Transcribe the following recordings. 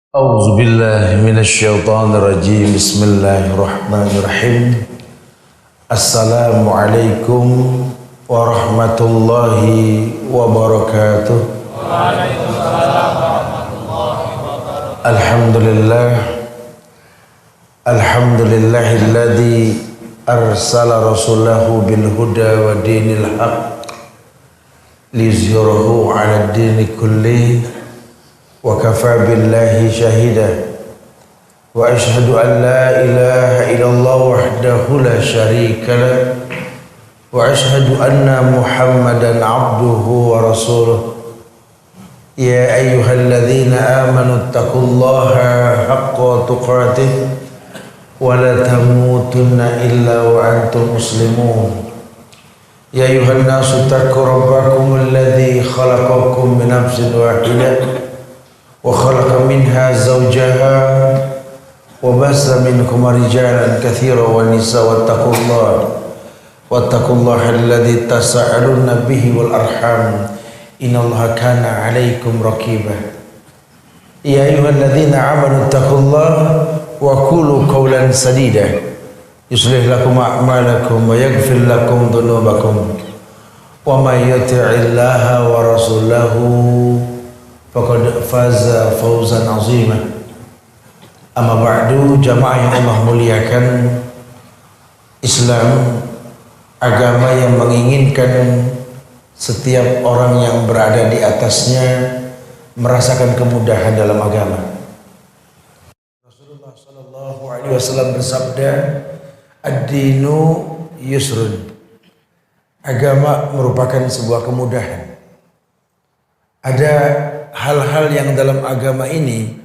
A'udzu billahi minasyaitonir rajim. Bismillahirrahmanirrahim. Assalamualaikum warahmatullahi wabarakatuh. Waalaikumsalam warahmatullahi wabarakatuh. Alhamdulillah. Alhamdulillahilladzi arsala rasulahu bil huda wa dinil haqq liyuzhirahu 'ala ad-dini kullihi wa kafa billahi shahida wa ashhadu an la ilaha illallah wahdahu la syarika lah wa ashhadu anna muhammadan abduhu wa rasuluh. Ya ayyuhalladzina amanu taqullaha haqqa tuqatih wa la tamutunna illa wa antum muslimun. Ya ayyuhan nasu taqu rabbakum alladzi khalaqakum min nafsin wahidah wa khalaqa minha zawjaha wa bassa minhuma rijalan katsiran wa nisaa wattaqullaha alladzi tasaaluna bihi wal arham innallaha kana 'alaikum raqiba. Ya ayyuhalladzina amanu taqullaha wa qulu qawlan sadida yuslih lakum a'malakum wa yaghfir lakum dhunubakum wa may yuti'illaha wa rasulahu faqad faza fawzan azima. Amma ba'du, jamaah yang Allah muliakan, Islam agama yang menginginkan setiap orang yang berada di atasnya merasakan kemudahan dalam agama. Rasulullah sallallahu alaihi wasallam bersabda, ad-dinu yusrun. Agama merupakan sebuah kemudahan. Ada hal-hal yang dalam agama ini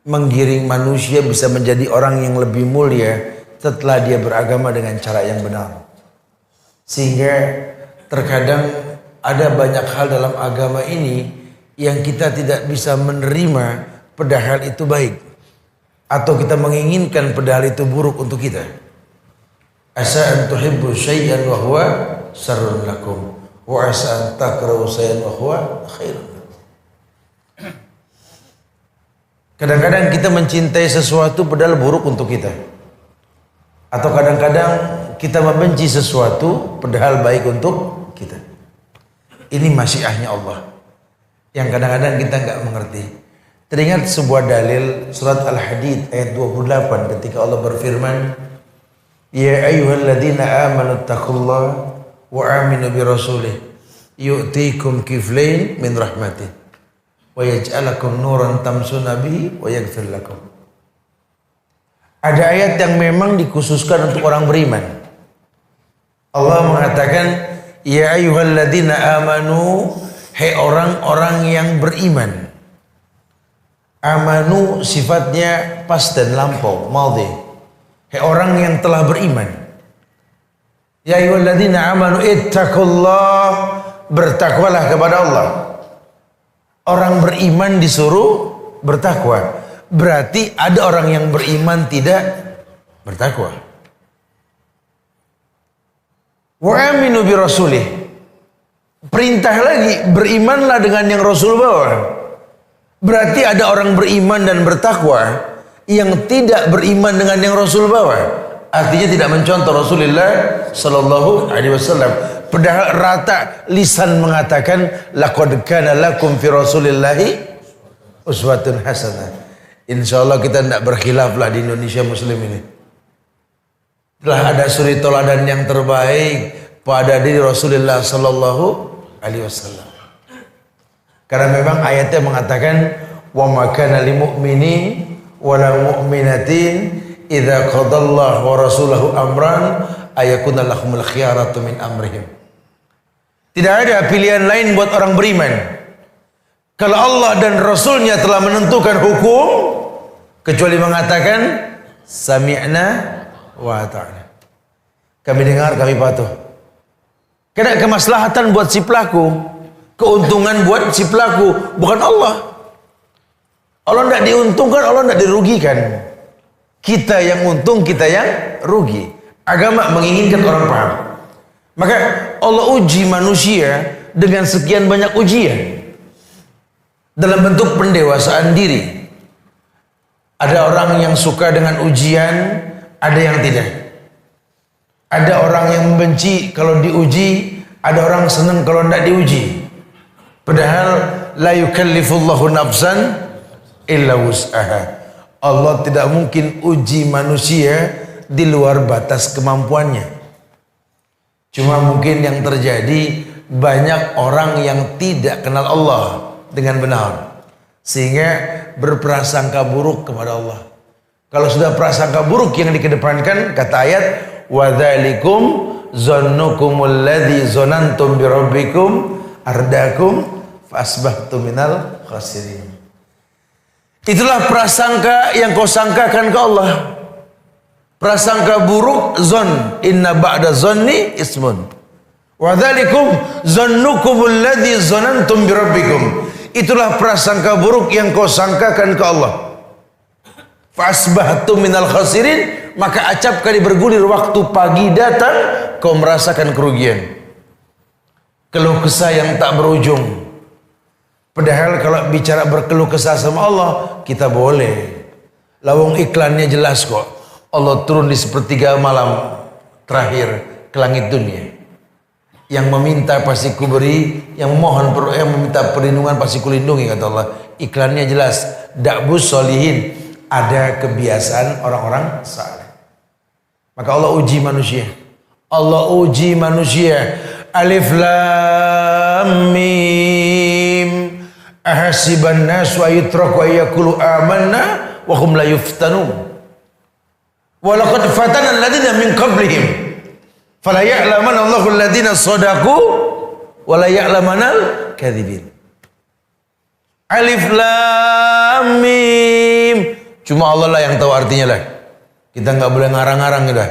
menggiring manusia bisa menjadi orang yang lebih mulia setelah dia beragama dengan cara yang benar. Sehingga terkadang ada banyak hal dalam agama ini yang kita tidak bisa menerima padahal itu baik, atau kita menginginkan padahal itu buruk untuk kita. Asa an tuhibbu syai'an wa huwa syarrun lakum wa asa an takrahu syai'an wa huwa khairun. Kadang-kadang kita mencintai sesuatu padahal buruk untuk kita. Atau kadang-kadang kita membenci sesuatu padahal baik untuk kita. Ini masyiahnya Allah yang kadang-kadang kita nggak mengerti. Teringat sebuah dalil surat Al-Hadid ayat 28 ketika Allah berfirman, Ya ayyuhalladzina amanu taqullaha wa aminu bi rasulih yu'tikum kiflain min rahmatih wa yaj'alakum nuran tamsuna bihi wa yaghfir lakum. Ada ayat yang memang dikhususkan untuk orang beriman. Allah mengatakan, Ya ayyuhalladzina amanu, hai orang-orang yang beriman. Amanu sifatnya past dan lampau, madhi. Hai orang yang telah beriman. Ya ayyuhalladzina amanu ittaqullah, bertakwalah kepada Allah. Orang beriman disuruh bertakwa. Berarti ada orang yang beriman tidak bertakwa. Wa aminu bi rasulih. Perintah lagi, berimanlah dengan yang Rasul bawa. Berarti ada orang beriman dan bertakwa yang tidak beriman dengan yang Rasul bawa. Artinya tidak mencontoh Rasulullah sallallahu alaihi wasallam. Padahal rata lisan mengatakan laqad kana lakum fi rasulillahi uswatun hasanah. Insyaallah kita tidak berkhilaf lah di Indonesia Muslim ini. Telah ada suri teladan yang terbaik pada diri Rasulullah sallallahu alaihi wasallam. Karena memang ayatnya mengatakan wa ma kana lil mu'minin wala mu'minatin idza qadallahu wa rasuluhu amran ayakuna lahumul khiyaratu min amrihim. Tidak ada pilihan lain buat orang beriman. Kalau Allah dan Rasulnya telah menentukan hukum, kecuali mengatakan sami'na wa ata'na. Kami dengar, kami patuh. Karena kemaslahatan buat si pelaku, keuntungan buat si pelaku, bukan Allah. Allah tidak diuntungkan, Allah tidak dirugikan. Kita yang untung, kita yang rugi. Agama menginginkan orang paham. Maka Allah uji manusia dengan sekian banyak ujian dalam bentuk pendewasaan diri. Ada orang yang suka dengan ujian, ada yang tidak. Ada orang yang membenci kalau diuji, ada orang senang kalau tidak diuji. Padahal la yukallifullahu nafsan illa wus'aha. Allah tidak mungkin uji manusia di luar batas kemampuannya. Cuma mungkin yang terjadi banyak orang yang tidak kenal Allah dengan benar, sehingga berprasangka buruk kepada Allah. Kalau sudah prasangka buruk yang dikedepankan, kata ayat, wa dzalikum zannukumul ladzi zanantum bi rabbikum ardakum fasbahtum minal khasirin. Itulah prasangka yang kau sangkakan ke Allah. Prasangka buruk, zon, inna ba'da zonni ismun. Wa dzalikum zannukumul ladzi zanantum bi rabbikum. Itulah prasangka buruk yang kau sangkakan ke Allah. Fasbahtum minal khasirin, maka acap kali bergulir waktu pagi datang kau merasakan kerugian. Keluh kesah yang tak berujung. Padahal kalau bicara berkeluh kesah sama Allah, kita boleh. Lawang iklannya jelas kok. Allah turun di sepertiga malam terakhir ke langit dunia. Yang meminta pasti kuberi, yang memohon, yang meminta perlindungan pasti kulindungi, kata Allah. Iklannya jelas. Da'bus solihin, ada kebiasaan orang-orang saleh. Maka Allah uji manusia. Allah uji manusia. Alif lam mim. Ahasiban nasu ayutraku ayyakulu amanna wa hum la yuftanun. Walaqad fatana alladziina min qablihim fala ya'lamanna Allahu alladziina shadaqu wa la ya'lamanal kadzibin. Alif lam mim. Cuma Allah lah yang tahu artinya lah. Kita enggak boleh ngarang-ngarang dah.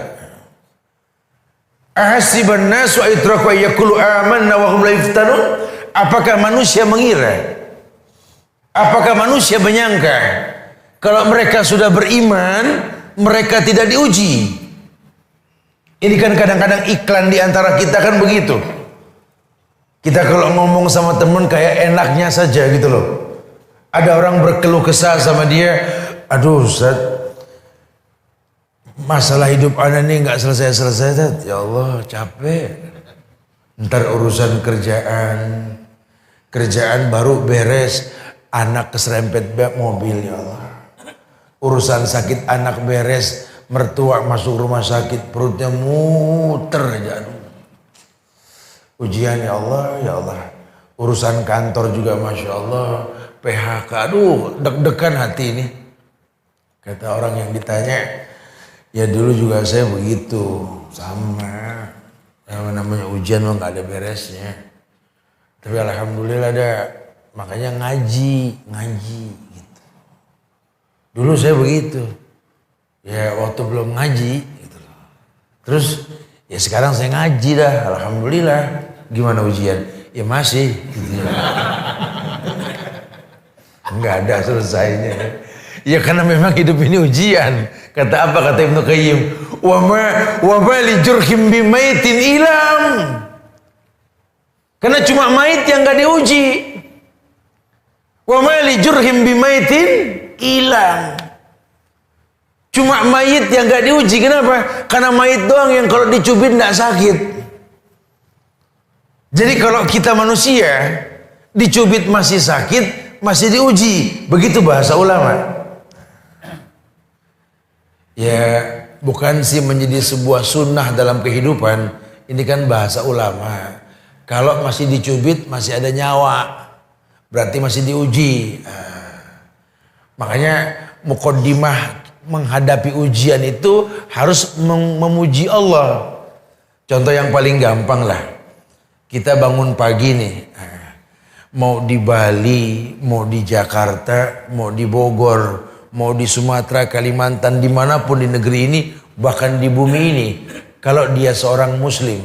Ahasiban nasu ayutraku ayyakulu amanna wa hum la yuftanun. Apakah manusia mengira? Apakah manusia menyangka kalau mereka sudah beriman mereka tidak diuji? Ini kan kadang-kadang iklan di antara kita kan begitu. Kita kalau ngomong sama temen kayak enaknya saja gitu loh. Ada orang berkeluh kesah sama dia, aduh Ustaz, masalah hidup ana nih nggak selesai-selesai Ustaz. Ya Allah capek. Ntar urusan kerjaan baru beres, anak keserempet mobil, ya Allah. Urusan sakit anak beres, mertua masuk rumah sakit, perutnya muter aja. Ujian ya Allah, ya Allah. Urusan kantor juga Masya Allah, PHK, aduh deg-degan hati ini. Kata orang yang ditanya, ya dulu juga saya begitu, sama. Yang namanya ujian mah gak ada beresnya. Tapi alhamdulillah ada, makanya ngaji gitu. Dulu saya begitu, ya waktu belum ngaji gitu. Terus ya sekarang saya ngaji dah, alhamdulillah. Gimana ujian? Ya masih gitu ya. Enggak ada selesainya. Ya karena memang hidup ini ujian. Kata apa kata Ibnu Qayyim? Wa ma li jurhim bi maitin ilam. Karena cuma mayit yang enggak diuji. Wa ma li jurhim bi maitin ilam. Cuma mayit yang enggak diuji. Kenapa? Karena mayit doang yang kalau dicubit enggak sakit. Jadi kalau kita manusia dicubit masih sakit, masih diuji. Begitu bahasa ulama. Ya bukan sih menjadi sebuah sunnah dalam kehidupan. Ini kan bahasa ulama. Kalau masih dicubit masih ada nyawa, berarti masih diuji. Makanya muqaddimah menghadapi ujian itu harus memuji Allah. Contoh yang paling gampang lah. Kita bangun pagi nih. Mau di Bali, mau di Jakarta, mau di Bogor, mau di Sumatera, Kalimantan, dimanapun di negeri ini, bahkan di bumi ini. Kalau dia seorang muslim,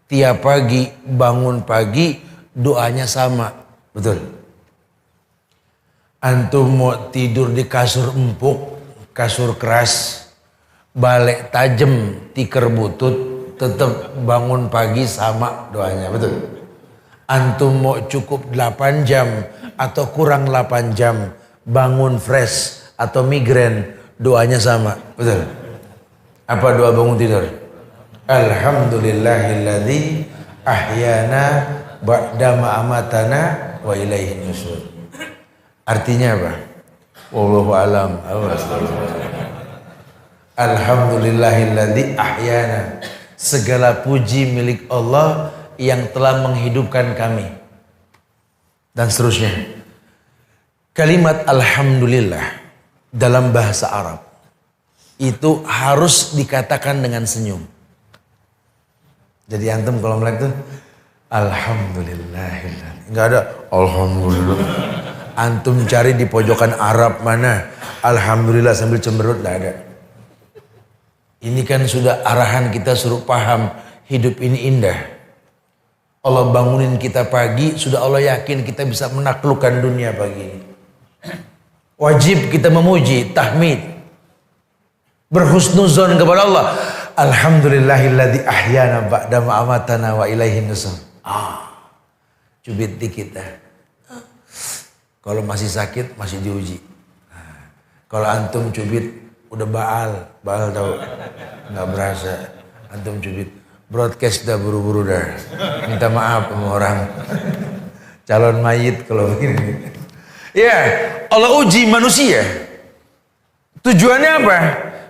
tiap pagi bangun pagi doanya sama, betul. Antum mau tidur di kasur empuk, kasur keras, balik tajam, tikar butut, tetap bangun pagi sama doanya, betul. Antum mau cukup 8 jam atau kurang 8 jam, bangun fresh, atau migrain, doanya sama. Betul? Apa doa bangun tidur? Alhamdulillahilladzi ahyana ba'da ma amatana wa ilaihin nusyur. Artinya apa? Wallahu alam. Alhamdulillahilladzi ahyana. Segala puji milik Allah yang telah menghidupkan kami. Dan seterusnya. Kalimat alhamdulillah dalam bahasa Arab itu harus dikatakan dengan senyum. Jadi antum kalau melek tuh alhamdulillahilladzi. Enggak ada alhamdulillah. Antum cari di pojokan Arab mana alhamdulillah sambil cemberut, enggak ada. Ini kan sudah arahan kita suruh paham hidup ini indah. Allah bangunin kita pagi, sudah Allah yakin kita bisa menaklukkan dunia pagi ini. Wajib kita memuji, tahmid, berhusnuzon kepada Allah. Alhamdulillahilladzi ahyana ba'da ma amatana wa ilaihin nusyur. Cubit dikit dah. Kalau masih sakit masih diuji. Kalau antum cubit udah baal tahu, nggak berasa. Antum cubit, broadcast dah buru-buru dah, minta maaf sama orang, calon mayit kalau begini. Ya, Allah uji manusia. Tujuannya apa?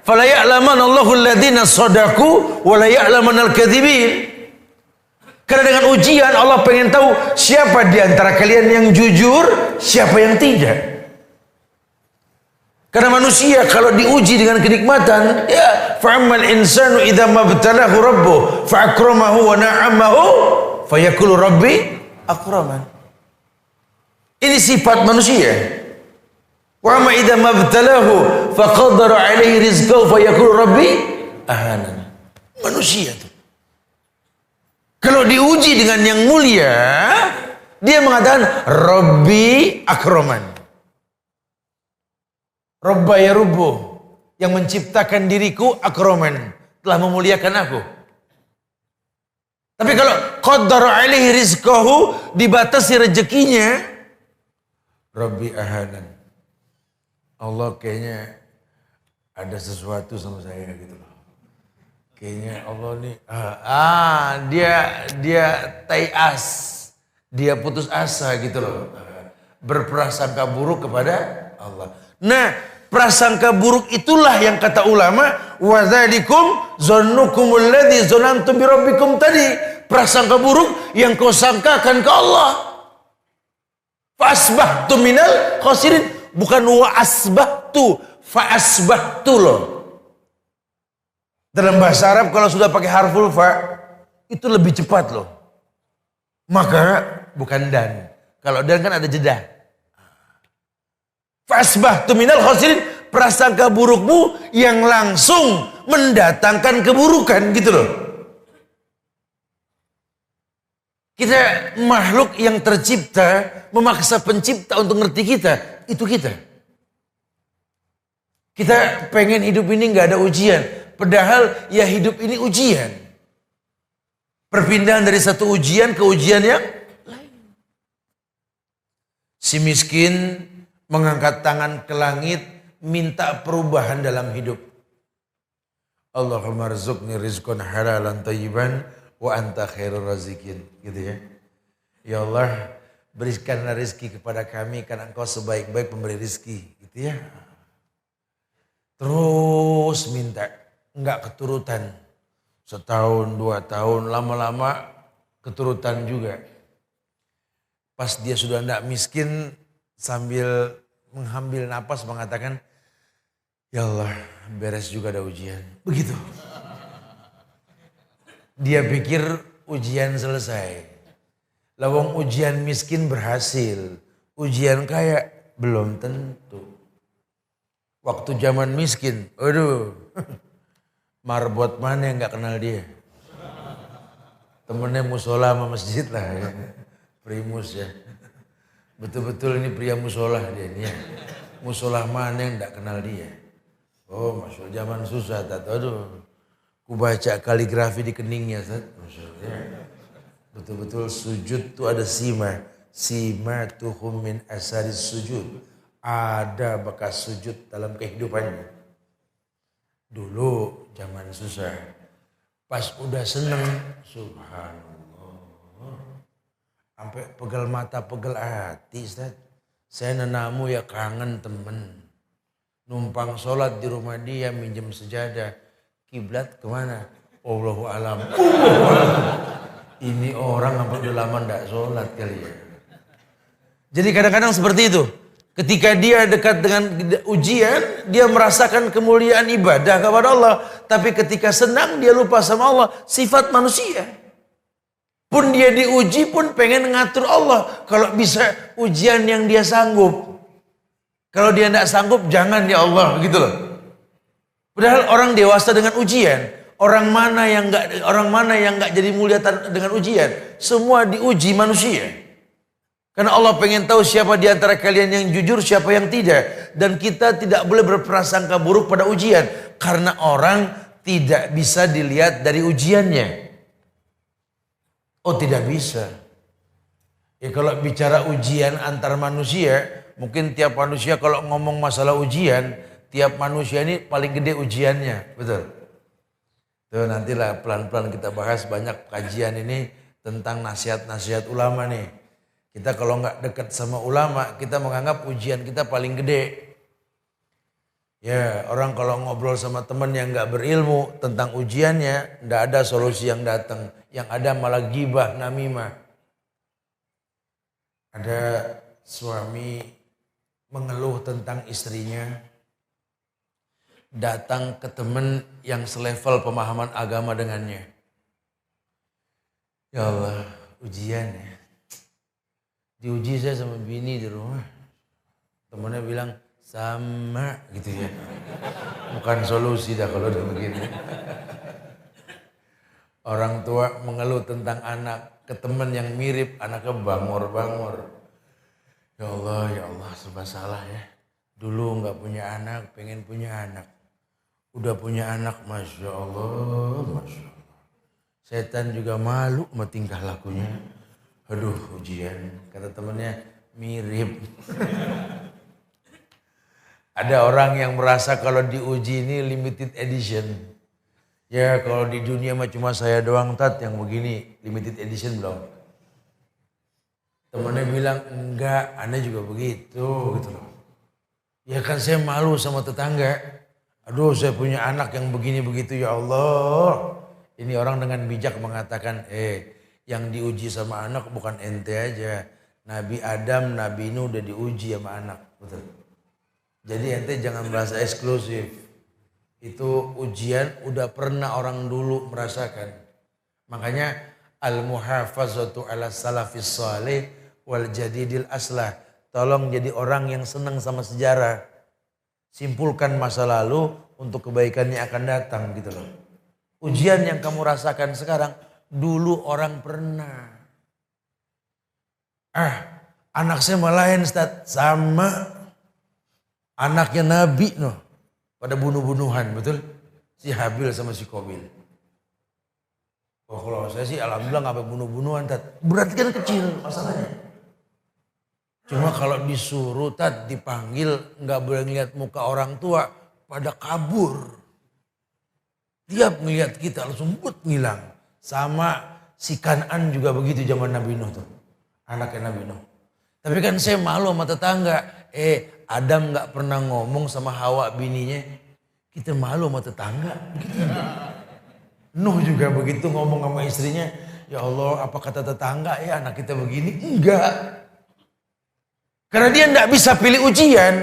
Fala ya'lamanna Allahu alladziina shadaqu wa la ya'lamanna al-kadzibin. Karena dengan ujian Allah pengen tahu siapa di antara kalian yang jujur, siapa yang tidak. Karena manusia kalau diuji dengan kenikmatan, ya, fa'ammal insanu idza mabtalahu rabbuh fa'akramahu wa na'amahu fayaqulu rabbi akraman. Ini sifat manusia. Wa amma idza mabtalahu faqadara 'alaihi rizqahu fayaqulu rabbi ahanan. Manusia itu. Kalau diuji dengan yang mulia, dia mengatakan rabbi akraman. Rabba ya Rubbu, yang menciptakan diriku akraman, telah memuliakan aku. Tapi kalau qaddara alaihi rizqahu, dibatasi rezekinya, Rabbi ahanan. Allah kayaknya ada sesuatu sama saya gitu loh. Kayaknya Allah nih dia tayas, dia putus asa gitu loh. Berprasangka buruk kepada Allah. Nah, prasangka buruk itulah yang kata ulama wadzalikum zannukumul ladzi zanantum bi rabbikum tadi. Prasangka buruk yang kau sangkakan ke Allah. Fa asbahtu minal khasirin, bukan wa asbahtu, fa asbahtu loh. Dalam bahasa Arab kalau sudah pakai harful fa itu lebih cepat loh. Maka bukan dan. Kalau dan kan ada jeda. Fasbahtu minal khasirin, prasangka burukmu yang langsung mendatangkan keburukan gitu loh. Kita makhluk yang tercipta memaksa pencipta untuk ngerti kita, itu kita. Kita pengen hidup ini nggak ada ujian, padahal ya hidup ini ujian. Perpindahan dari satu ujian ke ujian yang lain. Si miskin mengangkat tangan ke langit, minta perubahan dalam hidup. Allahumma rizqni rizqan halalan thayyiban wa anta khairur razikin. Gitu ya. Ya Allah, berikanlah rezeki kepada kami karena Engkau sebaik-baik pemberi rezeki. Gitu ya. Terus minta, enggak keturutan. Setahun, 2 tahun, lama-lama keturutan juga. Pas dia sudah enggak miskin, sambil mengambil napas mengatakan, ya Allah, beres juga ada ujian. Begitu. Dia pikir ujian selesai. Lawang ujian miskin berhasil, ujian kaya belum tentu. Waktu zaman miskin, aduh, marbot mana yang gak kenal dia. Temennya musola sama masjid lah ya. Primus ya. Betul-betul ini pria musola dia ini ya. Musola mana yang tidak kenal dia. Oh, masuk zaman susah tat. Aduh, ku baca kaligrafi di keningnya tat. Betul-betul sujud tuh ada sima. Sima tuhum min asaris sujud. ada bekas sujud dalam kehidupannya. Dulu zaman susah, pas udah seneng, subhanallah, sampai pegel mata pegel hati. Ustaz, saya nenamu ya kangen temen, numpang sholat di rumah dia, minjem sejadah, kiblat kemana? Allahu alam. Ini orang sampai udah lama ndak sholat kali ya. Jadi kadang-kadang seperti itu. Ketika dia dekat dengan ujian, dia merasakan kemuliaan ibadah kepada Allah. Tapi ketika senang, dia lupa sama Allah. Sifat manusia. Pun dia diuji pun pengen ngatur Allah. Kalau bisa ujian yang dia sanggup. Kalau dia tidak sanggup, jangan ya Allah. Gitu loh. Padahal orang dewasa dengan ujian. Orang mana yang nggak jadi mulia dengan ujian. Semua diuji manusia. Karena Allah pengen tahu siapa di antara kalian yang jujur, siapa yang tidak. Dan kita tidak boleh berprasangka buruk pada ujian. Karena orang tidak bisa dilihat dari ujiannya. Oh, tidak bisa. Ya kalau bicara ujian antar manusia, mungkin tiap manusia kalau ngomong masalah ujian, tiap manusia ini paling gede ujiannya. Betul? Tuh nantilah pelan-pelan kita bahas banyak kajian ini tentang nasihat-nasihat ulama nih. Kita kalau nggak dekat sama ulama, kita menganggap ujian kita paling gede. Ya, orang kalau ngobrol sama teman yang nggak berilmu tentang ujiannya, nggak ada solusi yang datang. Yang ada malah gibah, namimah. Ada suami mengeluh tentang istrinya, datang ke teman yang selevel pemahaman agama dengannya. Ya Allah, ujiannya. Diuji saya sama bini di rumah. Temennya bilang sama gitu ya. Bukan solusi dah kalau udah begini. Orang tua mengeluh tentang anak ke teman yang mirip, anaknya bangor-bangor. Ya Allah serba salah ya. Dulu nggak punya anak, pengen punya anak. Udah punya anak, Masya Allah, Masya Allah. Setan juga malu sama tingkah lakunya. Aduh ujian, kata temannya mirip. Ada orang yang merasa kalau diuji ini limited edition. Ya kalau di dunia mah cuma saya doang tat yang begini, limited edition belum. Temannya bilang enggak, Anda juga begitu gitu loh. Ya kan saya malu sama tetangga. Aduh saya punya anak yang begini begitu ya Allah. Ini orang dengan bijak mengatakan yang diuji sama anak bukan ente aja. Nabi Adam, Nabi Nuh udah diuji sama anak. Betul. Jadi ente jangan merasa eksklusif. Itu ujian udah pernah orang dulu merasakan. Makanya al-muhafazatu ala salafis salih wal jadidil aslah. Tolong jadi orang yang senang sama sejarah. Simpulkan masa lalu untuk kebaikan yang akan datang gitu loh. Ujian yang kamu rasakan sekarang dulu orang pernah. Anak saya malah lain Ustaz. Sama anaknya Nabi noh. Pada bunuh-bunuhan, betul? Si Habil sama si Qabil. Oh kalau saya sih alhamdulillah gak bunuh-bunuhan Tat. Berarti kan kecil masalahnya. Cuma kalau disuruh Tat dipanggil gak boleh ngeliat muka orang tua pada kabur. Tiap ngeliat kita langsung ngilang. Sama si Kan'an juga begitu zaman Nabi Nuh tuh. Anaknya Nabi Nuh. Tapi kan saya malu sama tetangga. Adam gak pernah ngomong sama Hawa bininya. Kita malu sama tetangga. Nuh juga begitu ngomong sama istrinya. Ya Allah apa kata tetangga ya anak kita begini. Enggak. Karena dia gak bisa pilih ujian.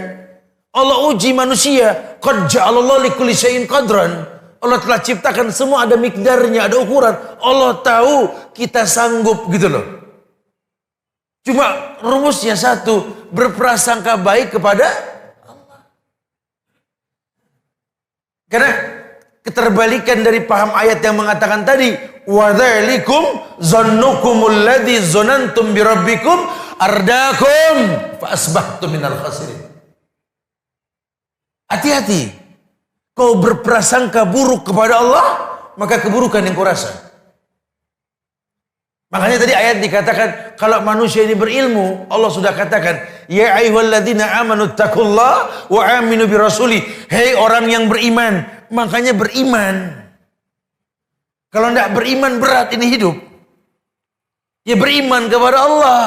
Allah uji manusia. Qad ja'alallahu likulli syai'in qadran. Allah telah ciptakan semua ada mikdarnya, ada ukuran. Allah tahu kita sanggup gitu loh. Cuma rumusnya satu, berprasangka baik kepada Allah. Karena keterbalikan dari paham ayat yang mengatakan tadi, wa dzalikum zannukumul ladzi zanantum bi rabbikum ardakum fa asbahtum minal khasirin. Hati-hati. Kau berprasangka buruk kepada Allah, maka keburukan yang kau rasa. Makanya tadi ayat dikatakan kalau manusia ini berilmu, Allah sudah katakan, ya ayyuhalladzina amanu taqullaha wa aminu birasuli. Hei orang yang beriman, makanya beriman. Kalau tidak beriman berat ini hidup. Ya beriman kepada Allah.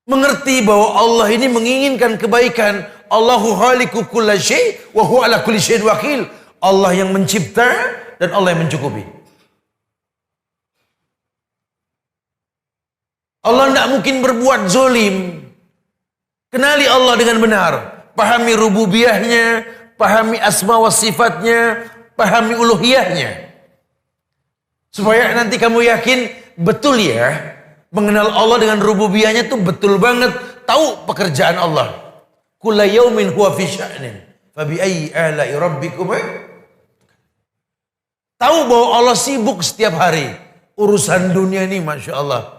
Mengerti bahwa Allah ini menginginkan kebaikan. Allahu khaliqu kulla syai' wa huwa ala kulli syai'in wakil. Allah yang mencipta dan Allah yang mencukupi. Allah tidak mungkin berbuat zolim. Kenali Allah dengan benar. Pahami rububiyahnya, pahami asma wa sifatnya, pahami uluhiyahnya. Supaya nanti kamu yakin, betul ya, mengenal Allah dengan rububiyahnya itu betul banget. Tahu pekerjaan Allah. Kulla yaumin huwa fi sya'nin. Fabi ayyi ala'i rabbikum. Tahu bahwa Allah sibuk setiap hari. Urusan dunia ini Masya Allah.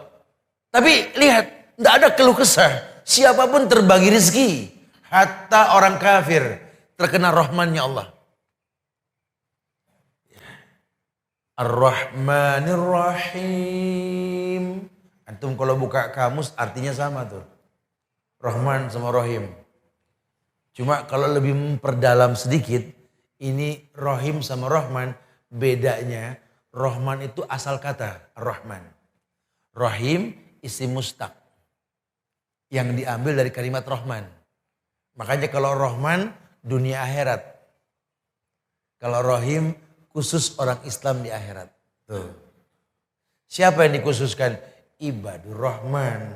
Tapi lihat, tidak ada keluh kesah. Siapapun terbagi rezeki. Hatta orang kafir terkena rahmannya Allah. Ar-Rahmanir Rahim. Antum kalau buka kamus artinya sama tuh. Rahman sama Rahim. Cuma kalau lebih memperdalam sedikit. Ini Rahim sama Rahman. Bedanya Rahman itu asal kata Ar-Rahman. Rahim isim mustaq yang diambil dari kalimat Rahman. Makanya kalau Rahman dunia akhirat. Kalau Rahim khusus orang Islam di akhirat. Tuh. Siapa yang dikhususkan? Ibadur Rahman.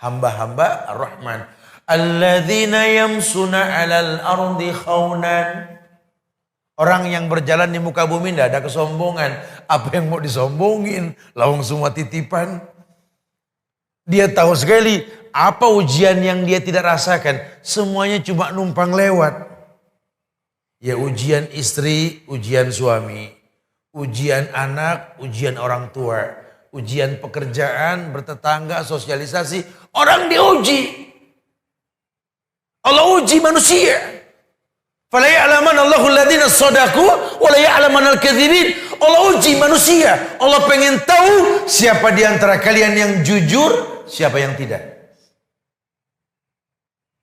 Hamba-hamba Ar-Rahman. Alladzina yamsuna 'alal ardi khawnan. Orang yang berjalan di muka bumi tidak ada kesombongan. Apa yang mau disombongin? Lawang semua titipan. Dia tahu sekali apa ujian yang dia tidak rasakan. Semuanya cuma numpang lewat. Ya ujian istri, ujian suami. Ujian anak, ujian orang tua. Ujian pekerjaan, bertetangga, sosialisasi. Orang diuji. Allah uji manusia. Fala ya'lamanna Allahu alladziina shadaqu wa la ya'lamanna al-kadzibin. Allah uji manusia. Allah pengen tahu siapa di antara kalian yang jujur, siapa yang tidak.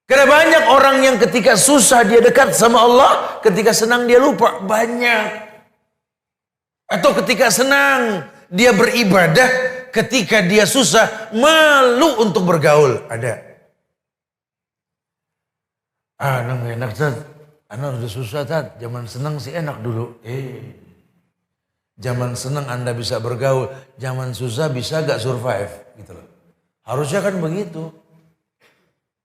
Karena banyak orang yang ketika susah dia dekat sama Allah, ketika senang dia lupa. Banyak. Atau ketika senang dia beribadah, ketika dia susah malu untuk bergaul. Ada. Anak enak Tad. Anak udah susah Tad. Zaman senang sih enak dulu. Zaman senang Anda bisa bergaul. Zaman susah bisa gak survive. Gitu loh. Harusnya kan begitu.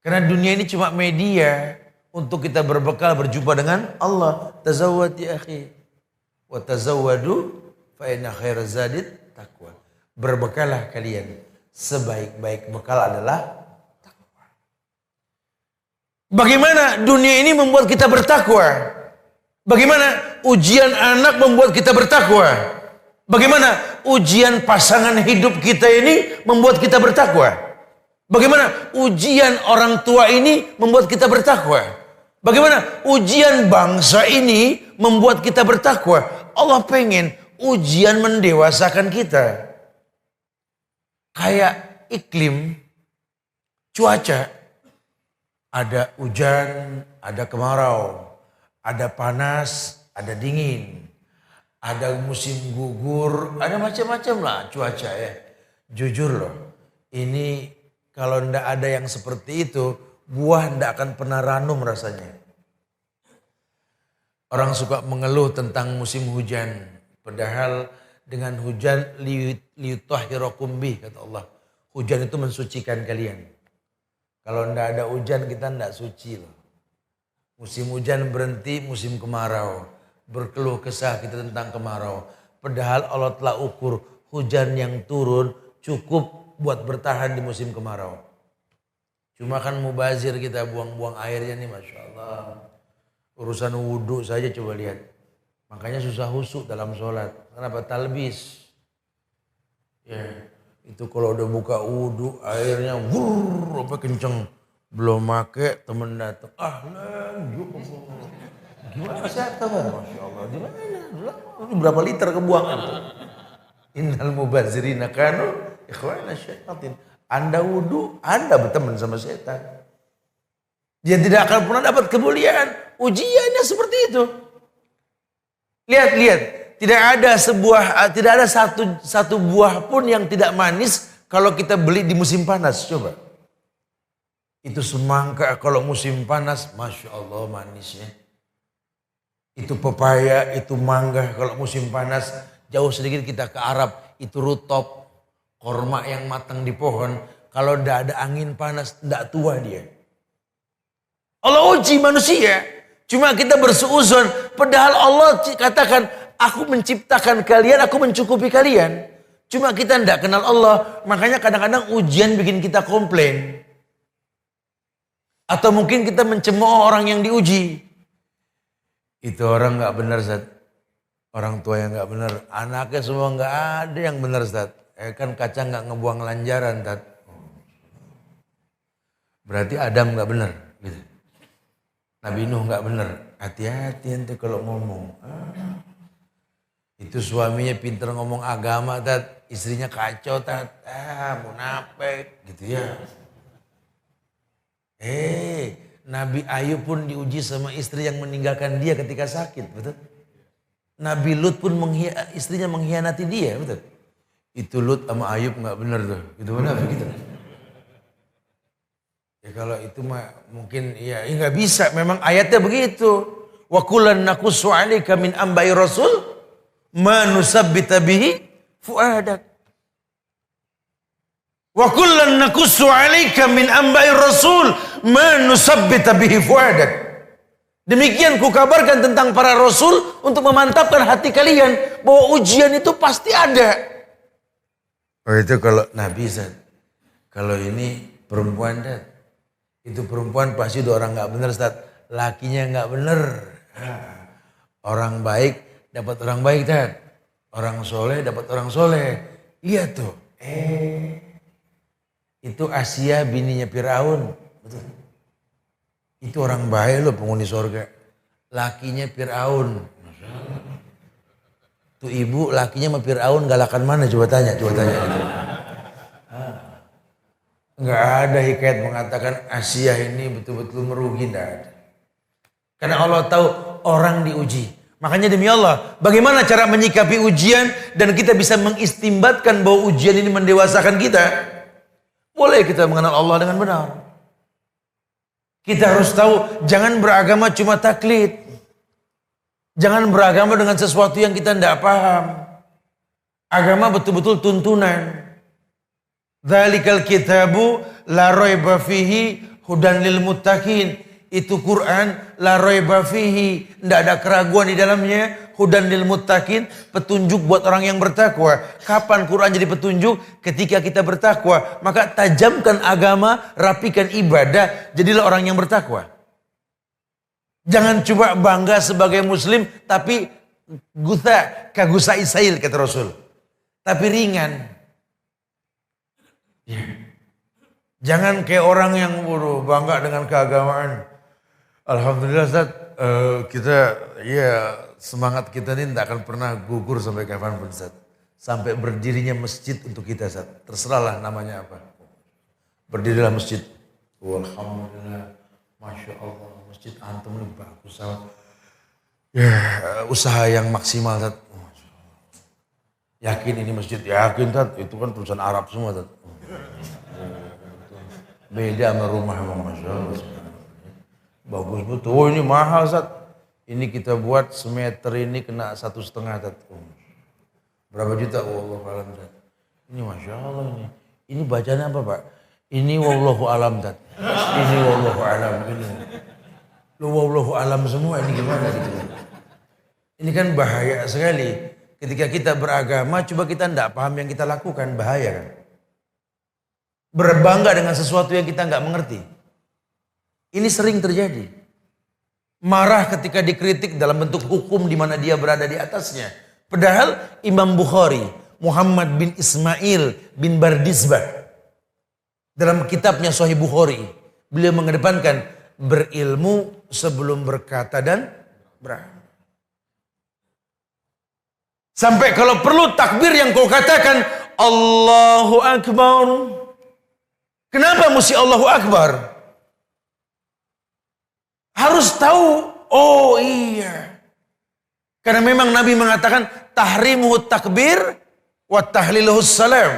Karena dunia ini cuma media untuk kita berbekal berjumpa dengan Allah. Tazawwad ya akhi. Wa tazawwadu fa inna khairaz zadid taqwa. Berbekalah kalian. Sebaik-baik bekal adalah takwa. Bagaimana dunia ini membuat kita bertakwa? Bagaimana ujian anak membuat kita bertakwa? Bagaimana ujian pasangan hidup kita ini membuat kita bertakwa? Bagaimana ujian orang tua ini membuat kita bertakwa? Bagaimana ujian bangsa ini membuat kita bertakwa? Allah pengen ujian mendewasakan kita. Kayak iklim, cuaca. Ada hujan, ada kemarau, ada panas, ada dingin. Ada musim gugur, ada macam-macam lah cuaca ya. Jujur loh, ini kalau ndak ada yang seperti itu, buah ndak akan pernah ranum rasanya. Orang suka mengeluh tentang musim hujan. Padahal dengan hujan liyutahhirakum bih kata Allah. Hujan itu mensucikan kalian. Kalau ndak ada hujan kita ndak suci loh. Musim hujan berhenti, musim kemarau. Berkeluh kesah kita tentang kemarau. Padahal Allah telah ukur hujan yang turun cukup buat bertahan di musim kemarau. Cuma kan mubazir kita buang-buang airnya nih Masya Allah. Urusan wudhu saja coba lihat. Makanya susah husuk dalam sholat. Kenapa? Talbis. Ya, itu kalau udah buka wudhu airnya wurr, apa kenceng. Belum make temen datang. Ahlan, gimana kesehatan? Masya Allah, gimana? Berapa liter kebuangan tuh? Innal mubazirina kanu ikhwana syayatin. Anda wudu, Anda berteman sama setan. Dia tidak akan pernah dapat kemuliaan. Ujiannya seperti itu. Lihat, tidak ada satu buah pun yang tidak manis kalau kita beli di musim panas. Coba. Itu semangka kalau musim panas, Masya Allah manisnya. Itu pepaya, itu mangga kalau musim panas. Jauh sedikit kita ke Arab, itu rutop, korma yang matang di pohon. Kalau tidak ada angin panas, tidak tua dia. Allah uji manusia. Cuma kita bersuuzon. Padahal Allah katakan, aku menciptakan kalian, aku mencukupi kalian. Cuma kita tidak kenal Allah. Makanya kadang-kadang ujian bikin kita komplain. Atau mungkin kita mencemooh orang yang diuji. Itu orang nggak benar, Zat. Orang tua yang nggak benar. Anaknya semua nggak ada yang benar, Zat. Kan kaca nggak ngebuang lanjaran, Zat. Berarti Adam nggak benar. Gitu. Nabi Nuh nggak benar. Hati-hati nanti kalau ngomong. Itu suaminya pinter ngomong agama, Tat. Istrinya kacau, Tat. Munafik. Gitu ya. Nabi Ayub pun diuji sama istri yang meninggalkan dia ketika sakit. Betul? Nabi Lut pun istrinya mengkhianati dia. Betul? Itu Lut sama Ayub nggak benar tuh. Itu munafik gitu. Ya kalau itu mah mungkin ya nggak bisa. Memang ayatnya begitu. Wa kullan naqussu 'alaika min ambai rasul ma nusabbita bihi fuadak. Wa kullan naqussu 'alaika min ambai rasul ma nusabbita bihi fuadak. Demikian kukabarkan tentang para rasul untuk memantapkan hati kalian bahwa ujian itu pasti ada. Oh itu kalau Nabi Zat. Kalau ini perempuan Zat. Itu perempuan pasti udah orang gak bener, Ustaz. Lakinya gak bener. Orang baik dapat orang baik, Ustaz. Orang soleh dapat orang soleh. Lihat tuh. Itu Asia bininya Firaun. Betul. Itu orang baik loh penghuni surga. Lakinya Firaun. Tuh ibu lakinya sama Firaun galakan mana? Coba tanya. Enggak ada hikayat mengatakan Asia ini betul-betul merugi, enggak ada. Karena Allah tahu orang diuji. Makanya demi Allah, bagaimana cara menyikapi ujian dan kita bisa mengistimbatkan bahwa ujian ini mendewasakan kita? Boleh kita mengenal Allah dengan benar. Kita harus tahu jangan beragama cuma taklid. Jangan beragama dengan sesuatu yang kita tidak paham. Agama betul-betul tuntunan. Dzalikal kitabu la raiba fihi hudan lil muttaqin. Itu Quran la raiba fihi, tidak ada keraguan di dalamnya, hudan lil muttaqin, petunjuk buat orang yang bertakwa. Kapan Quran jadi petunjuk? Ketika kita bertakwa. Maka tajamkan agama, rapikan ibadah, jadilah orang yang bertakwa. Jangan coba bangga sebagai muslim tapi kagusa isail kata Rasul. Tapi ringan. Jangan kayak orang yang bangga dengan keagamaan. Alhamdulillah Ustaz, kita semangat kita ini tidak akan pernah gugur sampai kapanpun Ustaz. Sampai berdirinya masjid untuk kita Ustaz. Terserahlah namanya apa. Berdirilah masjid. Alhamdulillah, Masya Allah, masjid antum ini bagus Ustaz. Ya, usaha yang maksimal Ustaz. Yakin ini masjid? Yakin Ustaz, itu kan tulisan Arab semua Ustaz. Beda sama rumah Imam Masya Allah. Bagus betul. Oh ini mahal Ustaz. Ini kita buat semeter ini kena 1,5 Ustaz. Berapa juta? Wallahu alam Ustaz. Ini Masya Allah ini. Ini bacanya apa Pak? Ini wallahu alam Ustaz. Ini wallahu alam. Ini. Lu wallahu alam semua ini gimana gitu. Ini kan bahaya sekali. Ketika kita beragama coba kita tidak paham yang kita lakukan. Bahaya kan. Berbangga dengan sesuatu yang kita nggak mengerti. Ini sering terjadi. Marah ketika dikritik dalam bentuk hukum di mana dia berada di atasnya. Padahal Imam Bukhari, Muhammad bin Ismail bin Bardizbah, dalam kitabnya Sahih Bukhari, beliau mengedepankan berilmu sebelum berkata dan beramal. Sampai kalau perlu takbir yang kau katakan Allahu Akbar. Kenapa mesti Allahu Akbar? Harus tahu, oh iya. Karena memang Nabi mengatakan tahrimuhu takbir wa tahliluhu salam.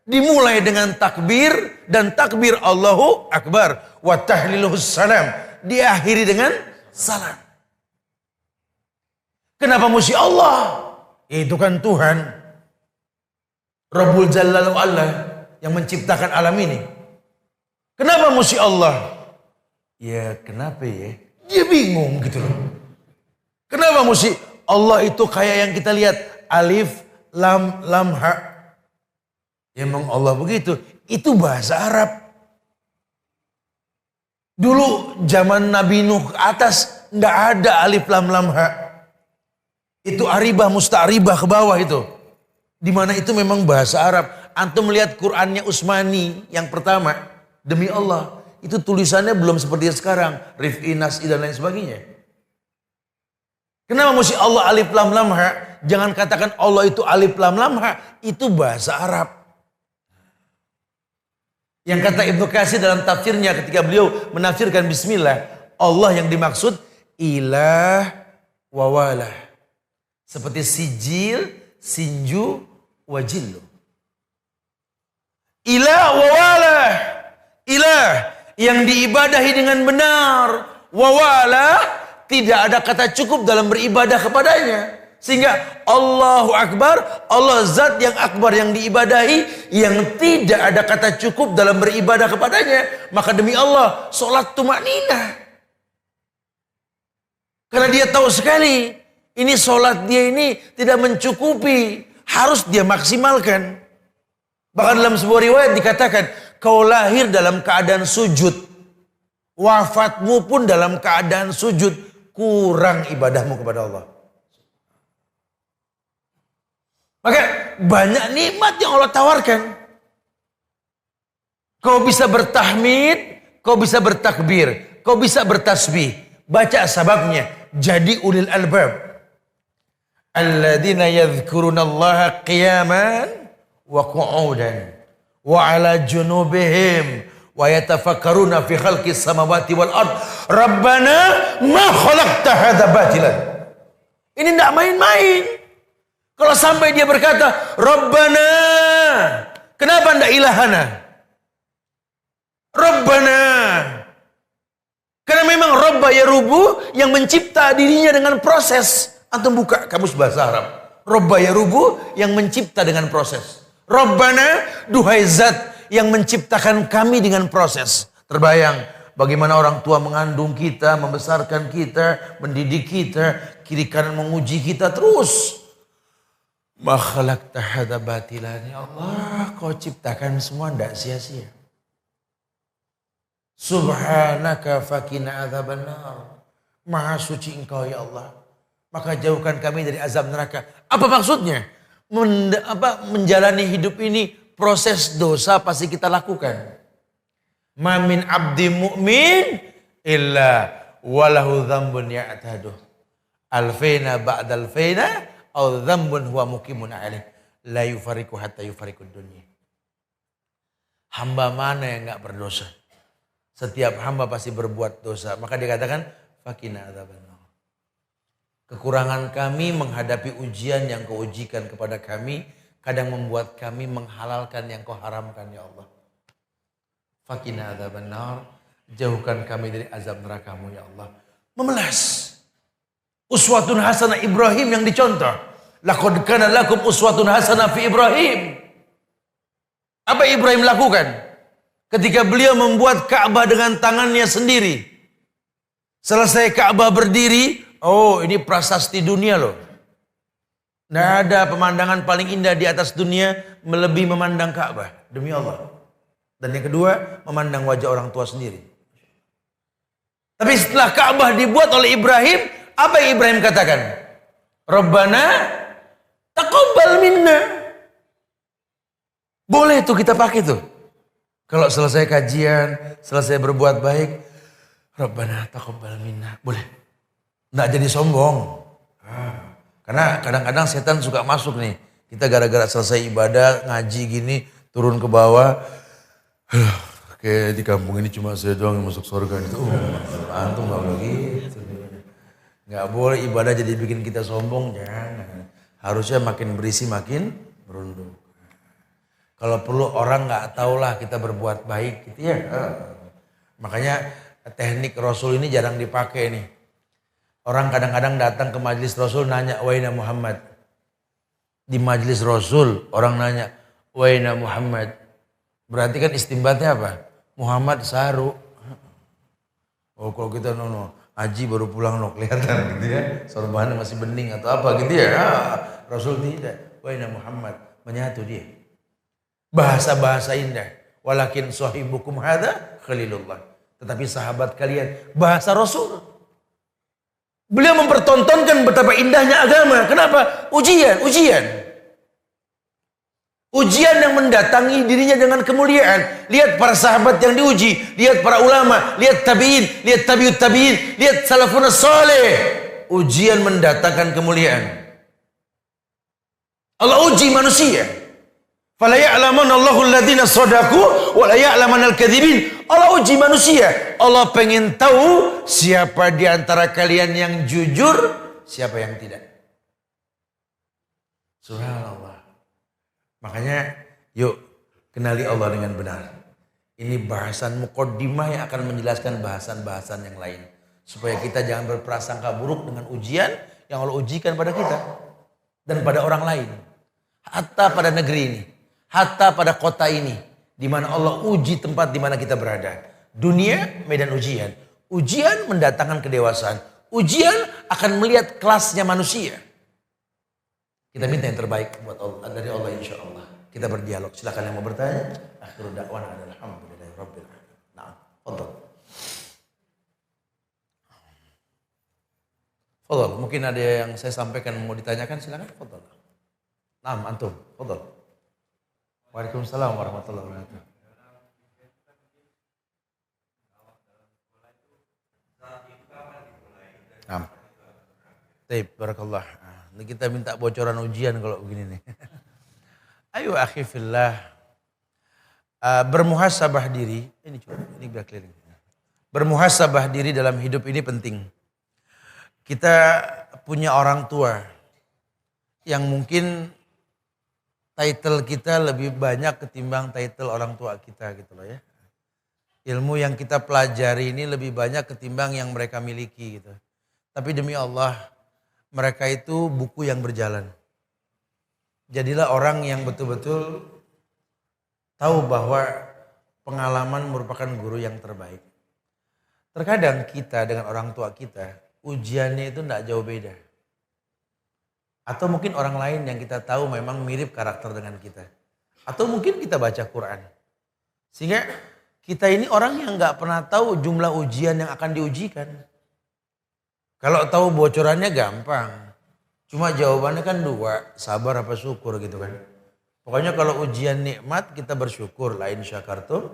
Dimulai dengan takbir dan takbir Allahu Akbar wa tahliluhu salam. Diakhiri dengan salam. Kenapa mesti Allah? Itu kan Tuhan Rabbul Jalla wa Ala yang menciptakan alam ini. Kenapa mesti Allah? Ya kenapa ya? Dia bingung gitu loh. Kenapa mesti Allah itu kayak yang kita lihat alif, lam, lam, ha. Ya memang Allah begitu. Itu bahasa Arab. Dulu zaman Nabi Nuh ke atas nggak ada alif, lam, lam, ha. Itu aribah, musta'ribah ke bawah itu. Dimana itu memang bahasa Arab. Antum melihat Qur'annya Utsmani yang pertama. Demi Allah. Itu tulisannya belum seperti sekarang. Rif'i, Nas'i dan lain sebagainya. Kenapa mesti Allah alif lam lam ha? Jangan katakan Allah itu alif lam lam ha. Itu bahasa Arab. Yang kata Ibnu Katsir dalam tafsirnya ketika beliau menafsirkan bismillah. Allah yang dimaksud ilah wawalah. Seperti sijil, sinju, wajillu. Ilah wawalah. Ilah yang diibadahi dengan benar. Wawalah tidak ada kata cukup dalam beribadah kepadanya. Sehingga Allahu Akbar, Allah zat yang akbar yang diibadahi, yang tidak ada kata cukup dalam beribadah kepadanya. Maka demi Allah, sholat tumakninah. Karena dia tahu sekali, ini sholat dia ini tidak mencukupi. Harus dia maksimalkan. Bahkan dalam sebuah riwayat dikatakan, kau lahir dalam keadaan sujud. Wafatmu pun dalam keadaan sujud. Kurang ibadahmu kepada Allah. Maka banyak nikmat yang Allah tawarkan. Kau bisa bertahmid, kau bisa bertakbir, kau bisa bertasbih. Baca sababnya. Jadi ulil albab. Alladzina yadhkurunallaha qiyaman wa qu'udan wa ala junubihim wa yatafakkaruna fi khalqis samawati wal ard. Rabbana ma khalaqta hadza batilan. Ini enggak main-main. Kalau sampai dia berkata, Rabbana, kenapa enggak ilahana? Rabbana. Karena memang Rabba yarubu yang mencipta dirinya dengan proses. Antum buka kamus bahasa Arab. Rabba yarubu yang mencipta dengan proses. Rabbana, duhai zat yang menciptakan kami dengan proses. Terbayang bagaimana orang tua mengandung kita, membesarkan kita, mendidik kita, kiri kanan menguji kita terus. Ma khalaqta hadza batilan. Ya Allah, kau ciptakan semua tidak sia-sia. Subhanaka fakina adzabannar. Maha suci engkau ya Allah. Maka jauhkan kami dari azab neraka. Apa maksudnya? Menjalani hidup ini proses dosa pasti kita lakukan. Ma min abdi mu'min illa walahu dzambun ya'taduh. Alfaina ba'dal faina au dzambun huwa muqimun alaih. La yufariqu hatta yufariqud dunya. Hamba mana yang enggak berdosa? Setiap hamba pasti berbuat dosa. Maka dikatakan fakina adzabannar. Kekurangan kami menghadapi ujian yang kau ujikan kepada kami. Kadang membuat kami menghalalkan yang kau haramkan ya Allah. Fakina adzabannar. Jauhkan kami dari azab neraka-Mu ya Allah. Memelas. Uswatun hasanah Ibrahim yang dicontoh. Laqad kana lakum uswatun hasanah fi Ibrahim. Apa Ibrahim lakukan? Ketika beliau membuat Ka'bah dengan tangannya sendiri. Selesai Ka'bah berdiri, oh ini prasasti dunia loh. Tidak ada pemandangan paling indah di atas dunia melebihi memandang Ka'bah. Demi Allah. Dan yang kedua, memandang wajah orang tua sendiri. Tapi setelah Ka'bah dibuat oleh Ibrahim, apa yang Ibrahim katakan? Rabbana taqabbal minna. Boleh tuh kita pakai tuh. Kalau selesai kajian, selesai berbuat baik, Rabbana taqabbal minna. Boleh. Nggak jadi sombong. Karena kadang-kadang setan suka masuk nih. Kita gara-gara selesai ibadah, ngaji gini, turun ke bawah. Kayak di kampung ini cuma saya doang yang masuk surga. Gitu. Antum gak boleh gitu. Gak boleh ibadah jadi bikin kita sombong, jangan. Harusnya makin berisi makin merunduk. Kalau perlu orang gak tahulah kita berbuat baik gitu ya. Makanya teknik Rasul ini jarang dipakai nih. Orang kadang-kadang datang ke majelis Rasul nanya, "Waina Muhammad?" Di majelis Rasul orang nanya, "Waina Muhammad?" Berarti kan istimbatnya apa? Muhammad saru. Oh kalau kita Haji baru pulang kelihatan gitu ya. Sorbannya masih bening atau apa gitu ya. Rasul tidak. Waina Muhammad, menyatu dia. Bahasa-bahasa indah. Walakin sahibukum hadza khalilullah. Tetapi sahabat kalian bahasa Rasul. Beliau mempertontonkan betapa indahnya agama. Kenapa? Ujian. Ujian yang mendatangi dirinya dengan kemuliaan. Lihat para sahabat yang diuji. Lihat para ulama. Lihat tabi'in. Lihat tabi'ut tabi'in. Lihat salafun saleh. Ujian mendatangkan kemuliaan. Allah uji manusia. Fala ya'laman Allahu alladhina shadaku wa la ya'laman al-kadzibin. Allah uji manusia. Allah pengen tahu siapa di antara kalian yang jujur, siapa yang tidak. Subhanallah. Makanya yuk kenali Allah dengan benar. Ini bahasan muqaddimah yang akan menjelaskan bahasan-bahasan yang lain. Supaya kita jangan berprasangka buruk dengan ujian yang Allah ujikan pada kita. Dan pada orang lain. Hatta pada negeri ini. Hatta pada kota ini. Di mana Allah uji tempat di mana kita berada. Dunia medan ujian. Ujian mendatangkan kedewasaan. Ujian akan melihat kelasnya manusia. Kita minta yang terbaik buat Allah, dari Allah insya Allah. Kita berdialog. Silakan yang mau bertanya. Akhirul da'wana alhamdulillahi rabbil alamin. Nah, fadhal. Fadhal. Mungkin ada yang saya sampaikan mau ditanyakan, silakan. Fadhal. Nah, antum. Fadhal. Waalaikumsalam warahmatullahi wabarakatuh. Nah. Taib, barakallah. Ini kita minta bocoran ujian kalau begini nih. Ayo akhi fillah. Bermuhasabah diri. Ini biar keliling. Bermuhasabah diri dalam hidup ini penting. Kita punya orang tua yang mungkin title kita lebih banyak ketimbang title orang tua kita gitu loh ya. Ilmu yang kita pelajari ini lebih banyak ketimbang yang mereka miliki gitu. Tapi demi Allah, mereka itu buku yang berjalan. Jadilah orang yang betul-betul tahu bahwa pengalaman merupakan guru yang terbaik. Terkadang kita dengan orang tua kita, ujiannya itu tidak jauh beda. Atau mungkin orang lain yang kita tahu memang mirip karakter dengan kita. Atau mungkin kita baca Quran. Sehingga kita ini orang yang gak pernah tahu jumlah ujian yang akan diujikan. Kalau tahu bocorannya gampang. Cuma jawabannya kan dua, sabar apa syukur gitu kan. Pokoknya kalau ujian nikmat kita bersyukur. La in syakartum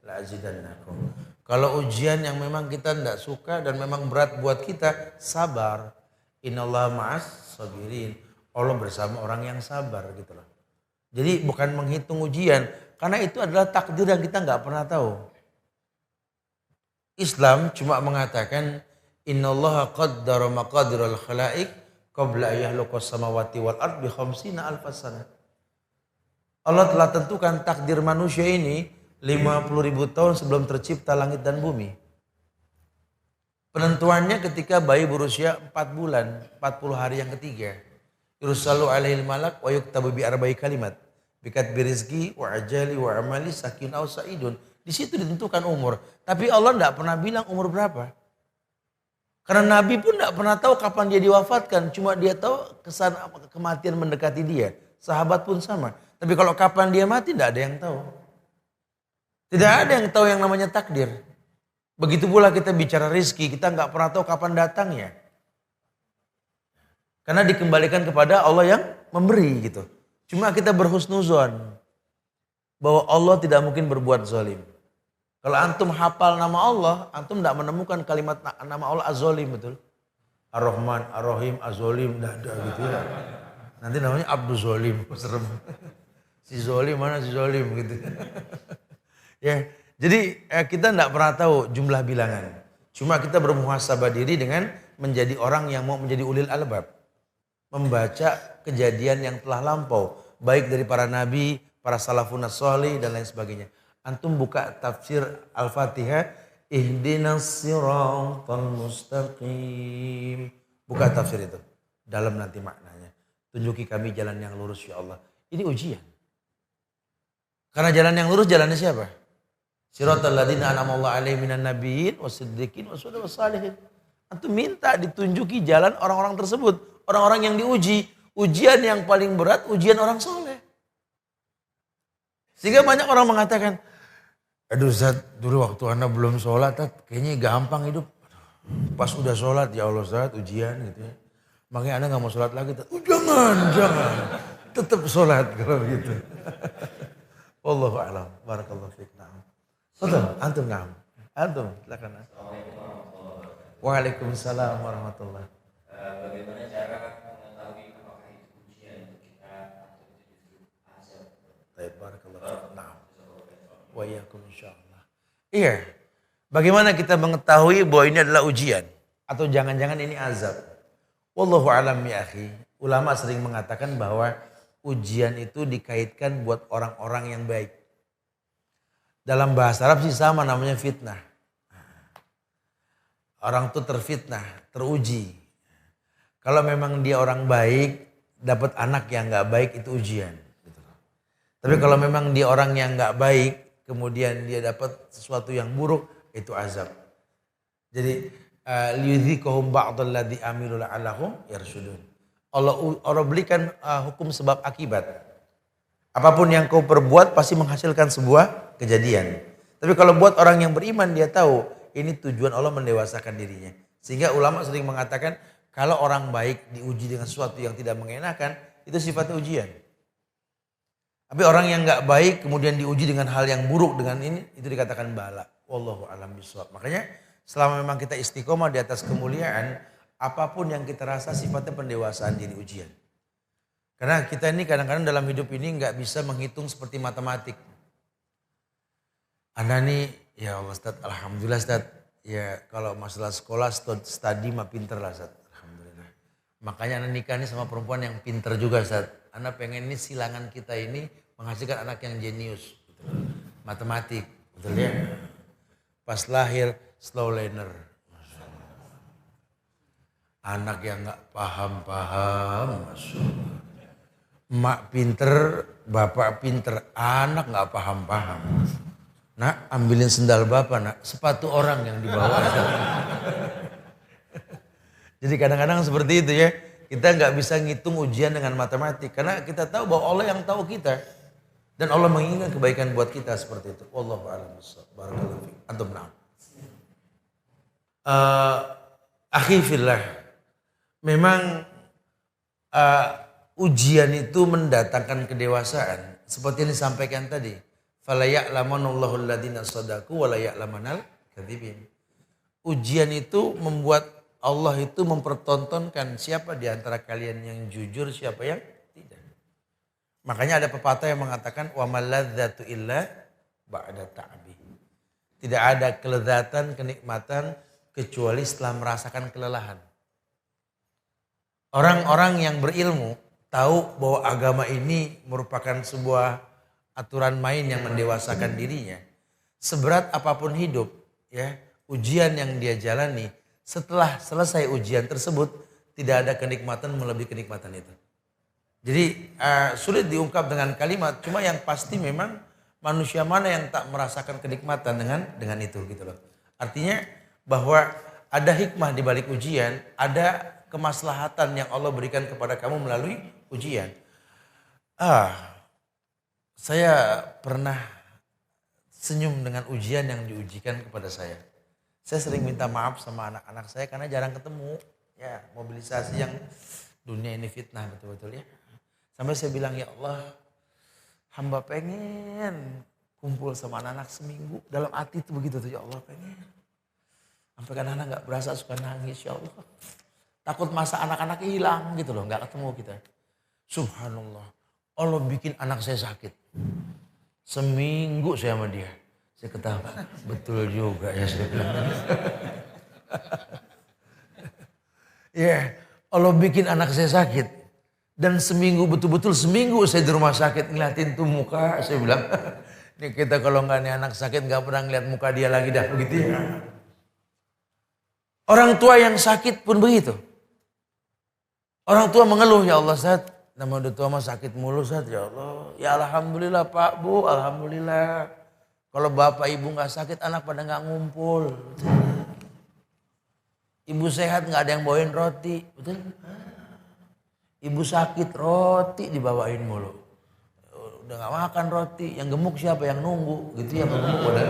la azidannakum. Kalau ujian yang memang kita tidak suka dan memang berat buat kita, sabar. Innallaha ma'as sabirin. Allah bersama orang yang sabar gitu loh. Jadi bukan menghitung ujian. Karena itu adalah takdir yang kita nggak pernah tahu. Islam cuma mengatakan innallaha qaddara maqadiral khalaiq qabla ayyahluqas samawati wal ard bi khamsina alfasana. Allah telah tentukan takdir manusia ini 50.000 tahun sebelum tercipta langit dan bumi. Penentuannya ketika bayi berusia 4 bulan, 40 hari yang ketiga. Yursalu alaihil malak wa yuktabu bi arba'i kalimat. Bikat birizki wa ajali wa amali sakin aw sa'idun. Di situ ditentukan umur. Tapi Allah tidak pernah bilang umur berapa. Karena Nabi pun tidak pernah tahu kapan dia diwafatkan. Cuma dia tahu kesan kematian mendekati dia. Sahabat pun sama. Tapi kalau kapan dia mati tidak ada yang tahu. Tidak ada yang tahu yang namanya takdir. Begitu pula kita bicara rizki, kita nggak pernah tahu kapan datangnya. Karena dikembalikan kepada Allah yang memberi gitu. Cuma kita berhusnuzon bahwa Allah tidak mungkin berbuat zalim. Kalau antum hafal nama Allah, antum tidak menemukan kalimat nama Allah az-zalim betul. Ar-Rahman, Ar-Rahim, Az-Zolim, dah ada gitu ya. Nanti namanya Abdul Zolim, serem. Si Zolim mana si Zolim gitu. Ya, jadi kita tidak pernah tahu jumlah bilangan. Cuma kita bermuhasabah diri dengan menjadi orang yang mau menjadi ulil albab. Membaca kejadian yang telah lampau. Baik dari para nabi, para salafun sholih dan lain sebagainya. Antum buka tafsir Al-Fatihah. Ihdinas siratal mustaqim. Buka tafsir itu. Dalam nanti maknanya. Tunjuki kami jalan yang lurus ya Allah. Ini ujian. Karena jalan yang lurus jalannya siapa? Siratal ladzina an'amallahu alaihim minan nabiyyin wasiddiqin wasyuhada'i wassalihin. Antum minta ditunjuki jalan orang-orang tersebut. Orang-orang yang diuji. Ujian yang paling berat ujian orang soleh. Sehingga banyak orang mengatakan, aduh Ustaz, dulu waktu Anda belum sholat, kayaknya gampang hidup. Pas udah sholat, ya Allah Ustaz, ujian gitu ya. Makanya Anda gak mau sholat lagi. Jangan. Tetap sholat kalau begitu. Wallahu a'lam. Barakallahu fiik. Betul, antum na'am. Antum, silakan. Waalaikumsalam warahmatullahi. Bagaimana cara mengetahui apakah itu ujian untuk kita atau itu justru azab? Baik, barakallahu fiik. Na'am. Wa iyyakum insyaallah. Iya. Bagaimana kita mengetahui bahwa ini adalah ujian atau jangan-jangan ini azab? Wallahu a'lam ya akhi. Ulama sering mengatakan bahwa ujian itu dikaitkan buat orang-orang yang baik. Dalam bahasa Arab sih sama namanya fitnah. Orang tuh terfitnah, teruji. Kalau memang dia orang baik, dapat anak yang nggak baik itu ujian. Tapi kalau memang dia orang yang nggak baik, kemudian dia dapat sesuatu yang buruk, itu azab. Jadi liyudhiqahum ba'dal ladzi amilu la'allahum yarshudun. Allah berikan hukum sebab akibat. Apapun yang kau perbuat pasti menghasilkan sebuah kejadian. Tapi kalau buat orang yang beriman dia tahu ini tujuan Allah mendewasakan dirinya. Sehingga ulama sering mengatakan kalau orang baik diuji dengan sesuatu yang tidak mengenakan itu sifatnya ujian. Tapi orang yang nggak baik kemudian diuji dengan hal yang buruk dengan ini itu dikatakan bala. Wallahu a'lam bishawab. Makanya selama memang kita istiqomah di atas kemuliaan, apapun yang kita rasa sifatnya pendewasaan diri ujian. Karena kita ini kadang-kadang dalam hidup ini nggak bisa menghitung seperti matematik. Anda nih, ya Allah Ustaz, alhamdulillah Ustaz. Ya kalau masalah sekolah, studi mah pinter lah Ustaz. Alhamdulillah. Makanya Anda nikah nih sama perempuan yang pinter juga Ustaz. Anda pengen ini silangan kita ini menghasilkan anak yang jenius. Gitu. Matematik, betul ya? Pas lahir, slow learner. Anak yang gak paham-paham. Mak pinter, bapak pinter, anak gak paham-paham. Nak, ambilin sendal bapak nak, sepatu orang yang dibawa. Jadi kadang-kadang seperti itu ya. Kita nggak bisa ngitung ujian dengan matematik. Karena kita tahu bahwa Allah yang tahu kita. Dan Allah menginginkan kebaikan buat kita seperti itu. Wallahu a'lam bishawab. Barakallahu fiik. Antum na'am. Akhi fillah. Memang ujian itu mendatangkan kedewasaan. Seperti yang disampaikan tadi. Fala ya'lamanallahu alladziina shadaqu wa la ya'lamanal kadzibin. Ujian itu membuat Allah itu mempertontonkan siapa di antara kalian yang jujur, siapa yang tidak. Makanya ada pepatah yang mengatakan wa maladzatu illa ba'da ta'bi. Tidak ada kelezatan, kenikmatan kecuali setelah merasakan kelelahan. Orang-orang yang berilmu tahu bahwa agama ini merupakan sebuah aturan main yang mendewasakan dirinya. Seberat apapun hidup, ya, ujian yang dia jalani, setelah selesai ujian tersebut tidak ada kenikmatan melebihi kenikmatan itu. Jadi sulit diungkap dengan kalimat, cuma yang pasti memang manusia mana yang tak merasakan kenikmatan dengan itu gitu loh. Artinya bahwa ada hikmah di balik ujian, ada kemaslahatan yang Allah berikan kepada kamu melalui ujian. Saya pernah senyum dengan ujian yang diujikan kepada saya. Saya sering minta maaf sama anak-anak saya karena jarang ketemu. Ya, mobilisasi yang dunia ini fitnah betul-betul ya. Sampai saya bilang, ya Allah, hamba pengen kumpul sama anak-anak seminggu. Dalam hati itu begitu tuh, ya Allah pengen. Sampai kan anak gak berasa suka nangis, ya Allah. Takut masa anak-anak hilang gitu loh, nggak ketemu kita. Subhanallah, Allah bikin anak saya sakit. Seminggu saya sama dia. Saya ketawa, betul juga ya saya bilang. Ya, Allah bikin anak saya sakit. Dan seminggu, betul-betul seminggu saya di rumah sakit ngeliatin tuh muka. Saya bilang, ini kita kalau nggak nih anak sakit nggak pernah ngeliat muka dia lagi dah begitu ya. Orang tua yang sakit pun begitu. Orang tua mengeluh, ya Allah Ustaz, nama udah tua mah sakit mulu Ustaz, ya Allah. Ya Alhamdulillah Pak Bu, Alhamdulillah. Kalau bapak ibu nggak sakit, anak pada nggak ngumpul. Ibu sehat nggak ada yang bawain roti, betul? Ibu sakit roti dibawain mulu. Udah nggak makan roti, yang gemuk siapa yang nunggu, gitu ya gemuk udah.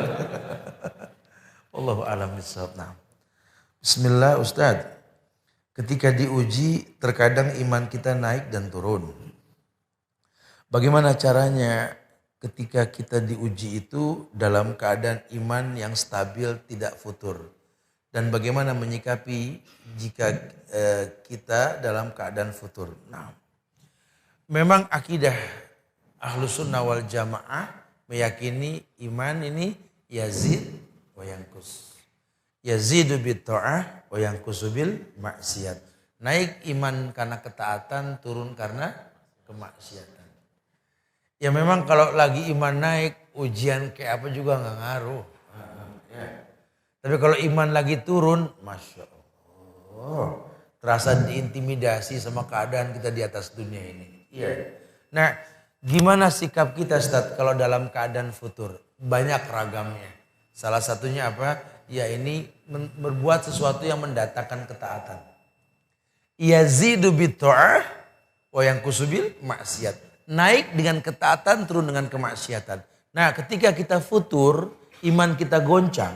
Allahu a'lam bishawab. Nah, Bismillah Ustadz. Ketika diuji, terkadang iman kita naik dan turun. Bagaimana caranya ketika kita diuji itu dalam keadaan iman yang stabil, tidak futur? Dan bagaimana menyikapi jika kita dalam keadaan futur? Nah, memang akidah Ahlus Sunnah wal Jamaah meyakini iman ini yazid wa yanqus. Yazidu bit ta'ah wa yanqusu bil maksiat. Naik iman karena ketaatan, turun karena kemaksiatan. Ya memang kalau lagi iman naik, ujian kayak apa juga nggak ngaruh. Ya. Tapi kalau iman lagi turun, Masya Allah. Terasa diintimidasi sama keadaan kita di atas dunia ini. Iya. Nah, gimana sikap kita Ustaz kalau dalam keadaan futur? Banyak ragamnya. Salah satunya apa? Ya ini berbuat sesuatu yang mendatangkan ketaatan. Yazidu bitta'ah wa yanqusu bil maksiat. Naik dengan ketaatan, turun dengan kemaksiatan. Nah, ketika kita futur, iman kita goncang.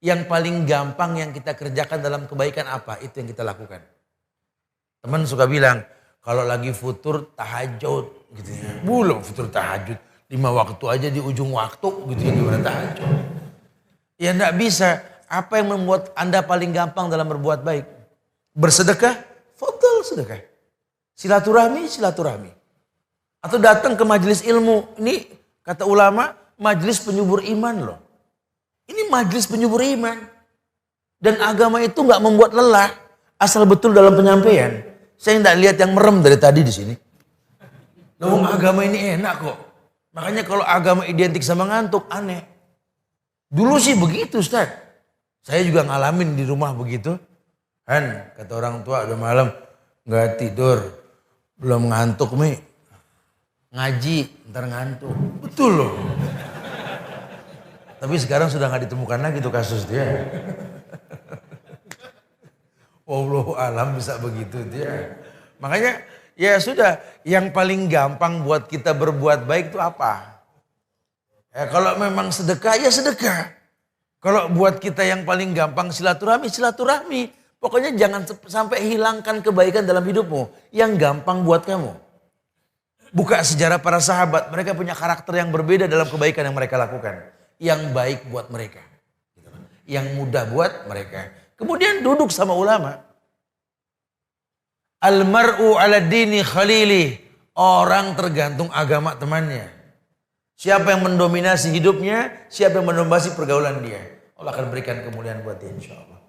Yang paling gampang yang kita kerjakan dalam kebaikan apa? Itu yang kita lakukan. Teman suka bilang, kalau lagi futur tahajud gitu ya. Belum futur tahajud. 5 waktu aja di ujung waktu gitu ya, gimana tahajud. Ya enggak bisa. Apa yang membuat Anda paling gampang dalam berbuat baik? Bersedekah? Fadhal sedekah. Silaturahmi, silaturahmi. Atau datang ke majelis ilmu. Ini kata ulama, majelis penyubur iman loh. Ini majelis penyubur iman. Dan agama itu enggak membuat lelah. Asal betul dalam penyampaian. Saya enggak lihat yang merem dari tadi di sini. Loh, agama ini enak kok. Makanya kalau agama identik sama ngantuk, aneh. Dulu sih begitu Ustaz. Saya juga ngalamin di rumah begitu. Han, kata orang tua udah malam nggak tidur. Belum ngantuk Mi. Ngaji, ntar ngantuk. Betul loh. Tapi sekarang sudah nggak ditemukan lagi tuh kasus dia. Wallahu alam bisa begitu dia. Makanya ya sudah, yang paling gampang buat kita berbuat baik itu apa? Ya, kalau memang sedekah, ya sedekah. Kalau buat kita yang paling gampang silaturahmi, silaturahmi. Pokoknya jangan sampai hilangkan kebaikan dalam hidupmu. Yang gampang buat kamu. Buka sejarah para sahabat, mereka punya karakter yang berbeda dalam kebaikan yang mereka lakukan. Yang baik buat mereka. Yang mudah buat mereka. Kemudian duduk sama ulama. Almar'u ala dini khalili. Orang tergantung agama temannya. Siapa yang mendominasi hidupnya, siapa yang mendominasi pergaulan dia. Allah akan berikan kemuliaan buat dia insya Allah.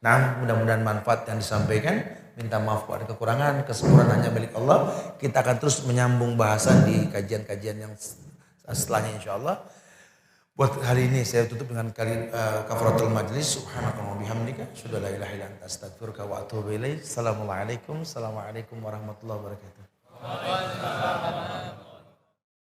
Nah, mudah-mudahan manfaat yang disampaikan. Minta maaf kalau ada kekurangan, kesempurnaan hanya milik Allah. Kita akan terus menyambung bahasan di kajian-kajian yang setelahnya insya Allah. Buat hari ini saya tutup dengan kafaratul majlis. Subhanakallahumma bihamdika, asyhadu an la ilaha illa anta, astaghfiruka wa atubu ilaik. Assalamualaikum warahmatullahi wabarakatuh.